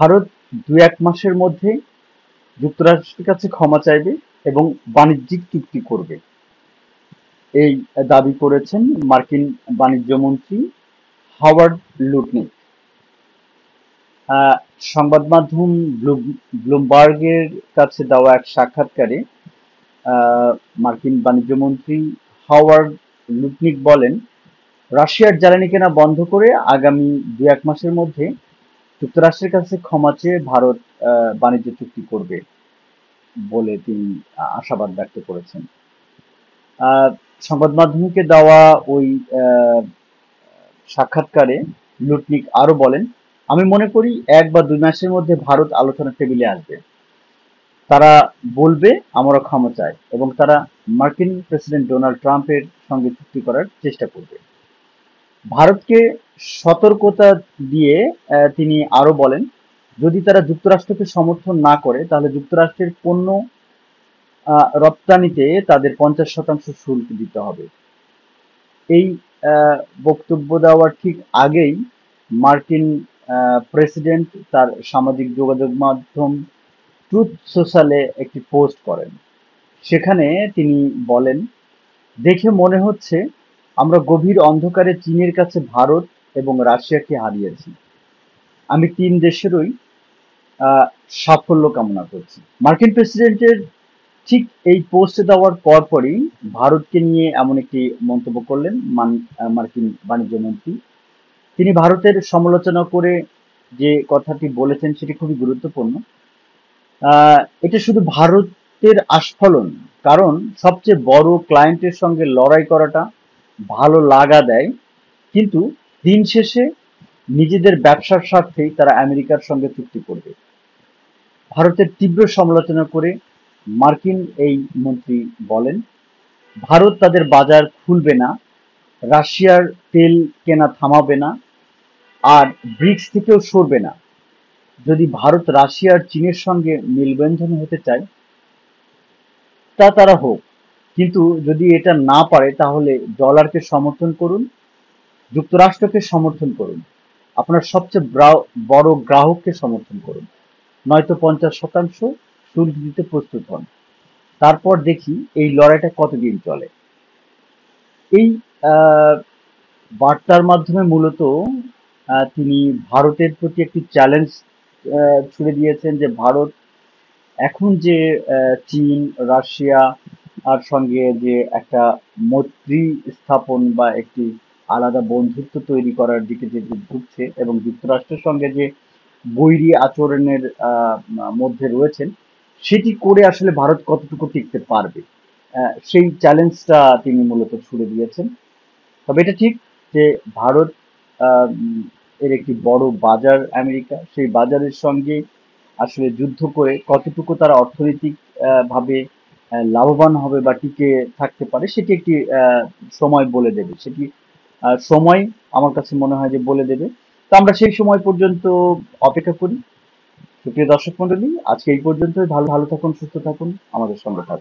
ভারত ২-১ মাসের মধ্যে যুক্তরাষ্ট্রের কাছে ক্ষমা চাইবে এবং বাণিজ্যিক চুক্তি করবে, এই দাবি করেছেন মার্কিন বাণিজ্যমন্ত্রী হাওয়ার্ড লুটনিক। আহ, সংবাদ মাধ্যম ব্লুমবার্গের কাছে দেওয়া এক সাক্ষাৎকারে আহ, মার্কিন বাণিজ্যমন্ত্রী হাওয়ার্ড লুটনিক বলেন, রাশিয়ার জ্বালানি কেনা বন্ধ করে আগামী ২-১ মাসের মধ্যে যুক্তরাষ্ট্রের কাছে ক্ষমা চেয়ে ভারত বাণিজ্য চুক্তি করবে বলে তিনি আশাবাদ ব্যক্ত করেছেন। আহ, সংবাদ মাধ্যমকে দেওয়া ওই আহ, সাক্ষাৎকারে লুটনিক আরো বলেন, আমি মনে করি ১ বা ২ মাসের মধ্যে ভারত আলোচনার টেবিলে আসবে। তারা বলবে আমরা ক্ষমা চাই এবং তারা মার্কিন প্রেসিডেন্ট ডোনাল্ড ট্রাম্পের সঙ্গে চুক্তি করার চেষ্টা করবে। ভারতকে সতর্কতা দিয়ে তিনি আরো বলেন, যদি তারা যুক্তরাষ্ট্রকে সমর্থন না করে তাহলে যুক্তরাষ্ট্রের পণ্য রপ্তানিতে তাদের ৫০% শুল্ক দিতে হবে। এই বক্তব্য দেওয়ার ঠিক আগেই মার্কিন প্রেসিডেন্ট তার সামাজিক যোগাযোগ মাধ্যম ট্রুথ সোশ্যালে একটি পোস্ট করেন। সেখানে তিনি বলেন, দেখে মনে হচ্ছে আমরা গভীর অন্ধকারে চীনের কাছে ভারত এবং রাশিয়াকে হারিয়েছি। আমি ৩ দেশেরই আহ, সাফল্য কামনা করছি। মার্কিন প্রেসিডেন্টের ঠিক এই পোস্ট দেওয়ার পরপরই ভারতকে নিয়ে এমন একটি মন্তব্য করলেন মার্কিন বাণিজ্য মন্ত্রী। তিনি ভারতের সমালোচনা করে যে কথাটি বলেছেন সেটি খুবই গুরুত্বপূর্ণ। এটা শুধু ভারতের আস্ফালন, কারণ সবচেয়ে বড় ক্লায়েন্টের সঙ্গে লড়াই করাটা ভালো লাগা দেয়, কিন্তু দিন শেষে নিজেদের ব্যবসার স্বার্থেই তারা আমেরিকার সঙ্গে চুক্তি করবে। ভারতের তীব্র সমালোচনা করে মার্কিন এই মন্ত্রী বলেন, ভারত তাদের বাজার খুলবে না, রাশিয়ার তেল কেনা থামাবে না, আর ব্রিক্স থেকেও সরবে না। যদি ভারত রাশিয়া আর চীনের সঙ্গে মেলবন্ধন হতে চায় তা তারা হোক, কিন্তু যদি এটা না পারে তাহলে ডলারকে সমর্থন করুন, যুক্তরাষ্ট্রকে সমর্থন করুন, আপনার সবচেয়ে বড় গ্রাহককে সমর্থন করুন, নয়তো ৫০% শুল্ক দিতে প্রস্তুত হন। তারপর দেখি এই লড়াইটা কতদিন চলে। এই আহ, বার্তার মাধ্যমে মূলত তিনি ভারতের প্রতি একটি চ্যালেঞ্জ ছুড়ে দিয়েছেন যে ভারত এখন যে চীন, রাশিয়া আর সঙ্গে যে একটা মৈত্রী স্থাপন বা একটি আলাদা বন্ধুত্ব তৈরি করার দিকে যে ঝুঁকছে এবং যুক্তরাষ্ট্রের সঙ্গে যে বৈরী আচরণের মধ্যে রয়েছেন, সেটি করে আসলে ভারত কতটুকু টিকতে পারবে, সেই চ্যালেঞ্জটা তিনি মূলত ছুড়ে দিয়েছেন। তবে এটা ঠিক যে ভারত এর একটি বড় বাজার আমেরিকা, সেই বাজারের সঙ্গে আসলে যুদ্ধ করে কতটুকু তারা অর্থনৈতিক ভাবে লাভবান হবে বা টিকে থাকতে পারে সেটি একটি সময় বলে দেবে। সেটি সময় আমার কাছে মনে হয় যে বলে দেবে। তো আমরা সেই সময় পর্যন্ত অপেক্ষা করি। সুপ্রিয় দর্শক মন্ডলী, আজকে এই পর্যন্তই। ভালো ভালো থাকুন, সুস্থ থাকুন, আমাদের সঙ্গে থাকুন।